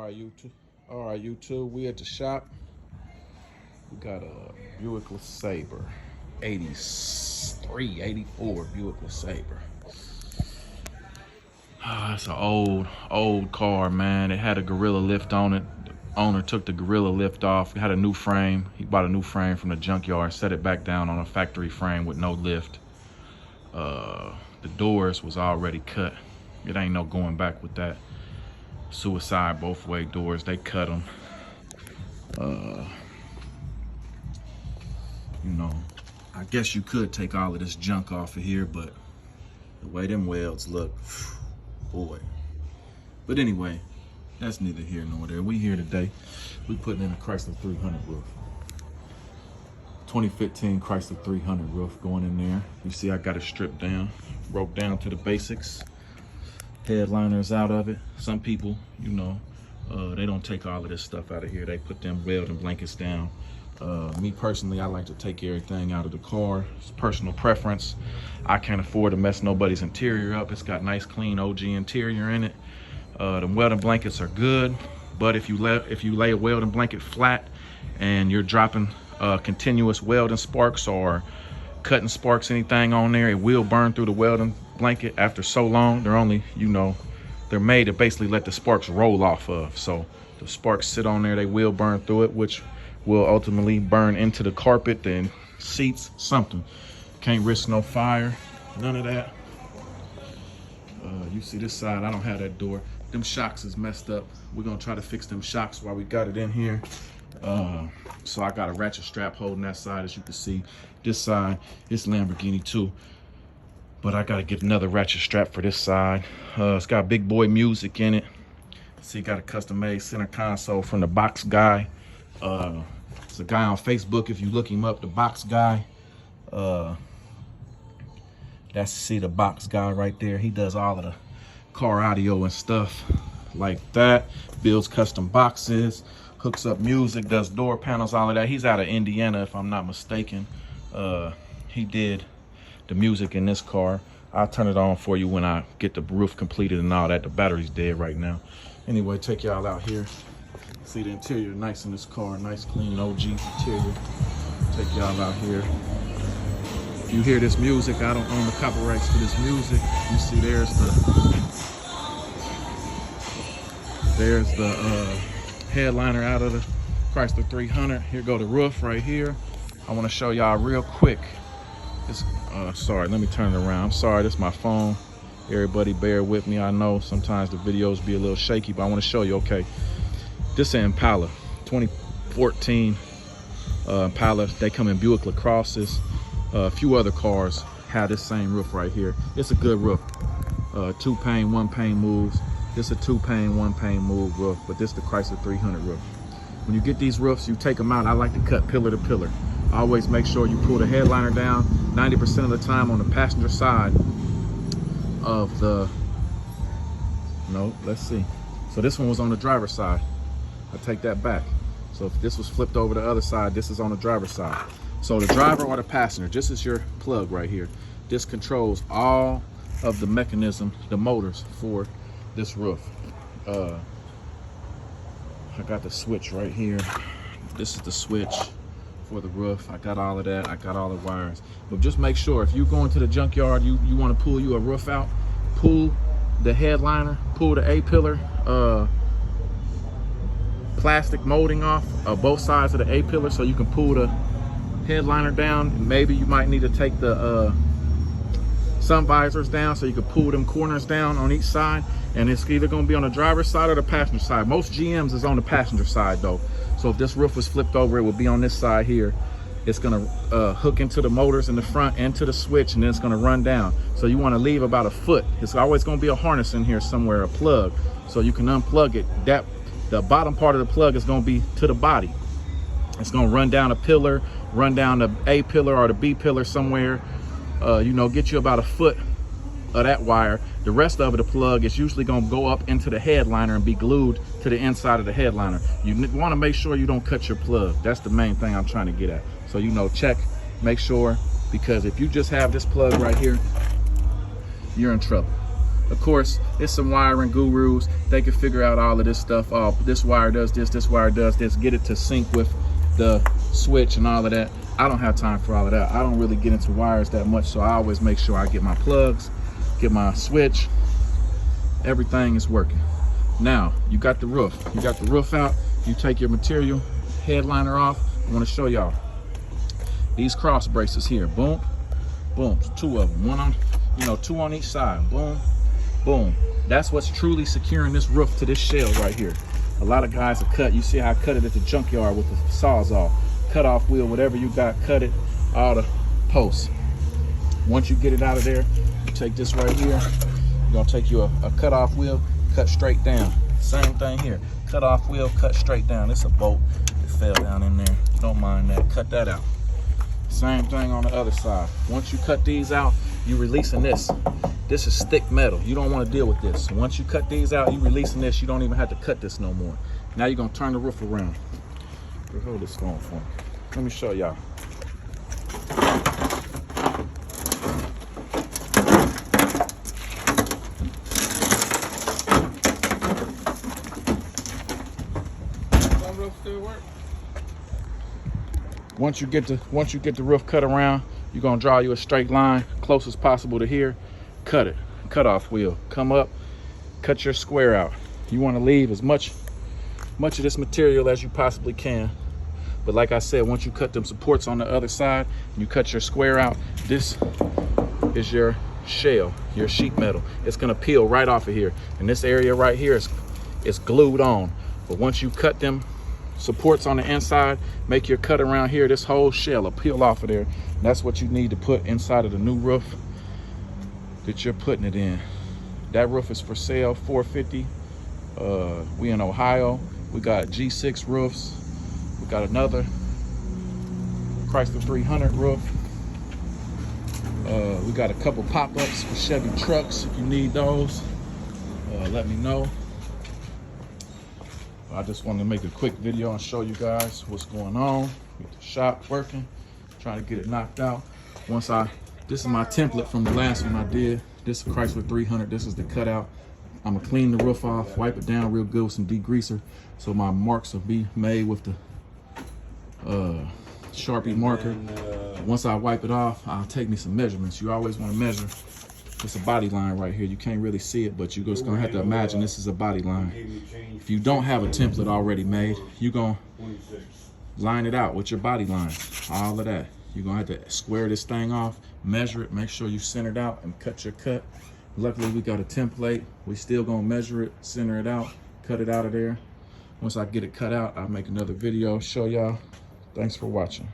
All right, YouTube. We at the shop. We got a Buick LeSabre, 83, 84 Buick LeSabre. It's an old car, man. It had a Gorilla lift on it. The owner took the Gorilla lift off. It had a new frame. He bought a new frame from the junkyard, set it back down on a factory frame with no lift. The doors was already cut. It ain't no going back with that. Suicide both way doors, they cut them. You know, I guess you could take all of this junk off of here, but the way them welds look, boy. But anyway, that's neither here nor there. We here today. We putting in a Chrysler 300 roof. 2015 Chrysler 300 roof going in there. You see I got it stripped down, broke down to the basics. Headliners out of it. Some people, you know, they don't take all of this stuff out of here. They put them welding blankets down. Me personally, I like to take everything out of the car. It's personal preference. I can't afford to mess nobody's interior up. It's got nice, clean OG interior in it. The welding blankets are good, but if you lay a welding blanket flat and you're dropping continuous welding sparks or cutting sparks, anything on there, it will burn through the welding blanket after so long. They're only, you know, they're made to basically let the sparks roll off of. So the sparks sit on there, they will burn through it, which will ultimately burn into the carpet and seats, something. Can't risk no fire, none of that. You see this side, I don't have that door. Them shocks is messed up. We're gonna try to fix them shocks while we got it in here. So I got a ratchet strap holding that side, as you can see. This side, it's Lamborghini too, but I gotta get another ratchet strap for this side. It's got big boy music in it. See, got a custom made center console from the Box Guy. It's a guy on Facebook, if you look him up, the Box Guy. That's the Box Guy right there. He does all of the car audio and stuff like that. Builds custom boxes, hooks up music, does door panels, all of that. He's out of Indiana, if I'm not mistaken. He did the music in this car. I'll turn it on for you when I get the roof completed and all that. The battery's dead right now. Anyway, take y'all out here. See the interior nice in this car, nice clean OG interior. Take y'all out here. If you hear this music, I don't own the copyrights to this music. You see there's the headliner out of the Chrysler 300. Here go the roof right here. I want to show y'all real quick. This, sorry, let me turn it around. I'm sorry, this is my phone. Everybody bear with me. I know sometimes the videos be a little shaky, but I want to show you, okay. This is an Impala, 2014 Impala. They come in Buick LaCrosses. A few other cars have this same roof right here. It's a good roof. 2-pane, 1-pane moves. This is a 2-pane, 1-pane move roof, but this is the Chrysler 300 roof. When you get these roofs, you take them out. I like to cut pillar to pillar. Always make sure you pull the headliner down 90% of the time on the passenger side of the, no, let's see. So this one was on the driver's side. I take that back. So if this was flipped over the other side, this is on the driver's side. So the driver or the passenger, this is your plug right here. This controls all of the mechanism, the motors for this roof. I got the switch right here. This is the switch for the roof. I got all of that. I got all the wires. But just make sure if you go into the junkyard, you want to pull you a roof out, pull the headliner, pull the A-pillar plastic molding off both sides of the A-pillar so you can pull the headliner down. Maybe you might need to take the sun visors down so you can pull them corners down on each side, and it's either going to be on the driver's side or the passenger side. Most GMs is on the passenger side though, so if this roof was flipped over, it would be on this side here. It's going to hook into the motors in the front and to the switch, and then it's going to run down. So you want to leave about a foot. It's always going to be a harness in here somewhere, a plug, so you can unplug it. The bottom part of the plug is going to be to the body. It's going to run down a pillar, run down the A pillar or the B pillar somewhere. You know, get you about a foot of that wire. The rest of it, the plug, is usually going to go up into the headliner and be glued to the inside of the headliner. You want to make sure you don't cut your plug. That's the main thing I'm trying to get at. So, you know, check, make sure, because if you just have this plug right here, you're in trouble. Of course, there's some wiring gurus. They can figure out all of this stuff. Oh, this wire does this wire does this. Get it to sync with the switch and all of that. I don't have time for all of that. I don't really get into wires that much, so I always make sure I get my plugs, get my switch. Everything is working. Now, you got the roof. You got the roof out. You take your material headliner off. I want to show y'all these cross braces here. Boom, boom. 2 of them. One on, 2 on each side. Boom, boom. That's what's truly securing this roof to this shell right here. A lot of guys are cut. You see how I cut it at the junkyard with the sawzall. Cut off wheel, whatever you got, cut it, all the posts. Once you get it out of there, you take this right here. You're gonna take you a cut off wheel, cut straight down. Same thing here. Cut off wheel, cut straight down. It's a bolt. It fell down in there. Don't mind that. Cut that out. Same thing on the other side. Once you cut these out, you releasing this. This is thick metal. You don't want to deal with this. Once you cut these out, you releasing this. You don't even have to cut this no more. Now you're gonna turn the roof around. Hold this phone for me. Let me show y'all. Still work. Once you get the roof cut around, you're gonna draw you a straight line close as possible to here. Cut it. Cut off wheel. Come up. Cut your square out. You want to leave as much of this material as you possibly can. But like I said, once you cut them supports on the other side, you cut your square out. This is your shell, your sheet metal. It's gonna peel right off of here, and this area right here is glued on. But once you cut them supports on the inside, make your cut around here, this whole shell will peel off of there. And that's what you need to put inside of the new roof that you're putting it in. That roof is for sale, $450. We in Ohio. We got G6 roofs. We got another Chrysler 300 roof. We got a couple pop-ups for Chevy trucks. If you need those, let me know. I just wanted to make a quick video and show you guys what's going on. Get the shop working, trying to get it knocked out. This is my template from the last one I did. This is Chrysler 300. This is the cutout. I'm gonna clean the roof off, wipe it down real good with some degreaser, so my marks will be made with the Sharpie marker. Once I wipe it off, I'll take me some measurements. You always want to measure. It's a body line right here. You can't really see it, but you're just gonna have to imagine this is a body line. If you don't have a template already made, you're gonna line it out with your body line. All of that. You're gonna have to square this thing off, measure it, make sure you center it out and cut your cut. Luckily, we got a template. We still gonna measure it, center it out, cut it out of there. Once I get it cut out, I'll make another video, show y'all. Thanks for watching.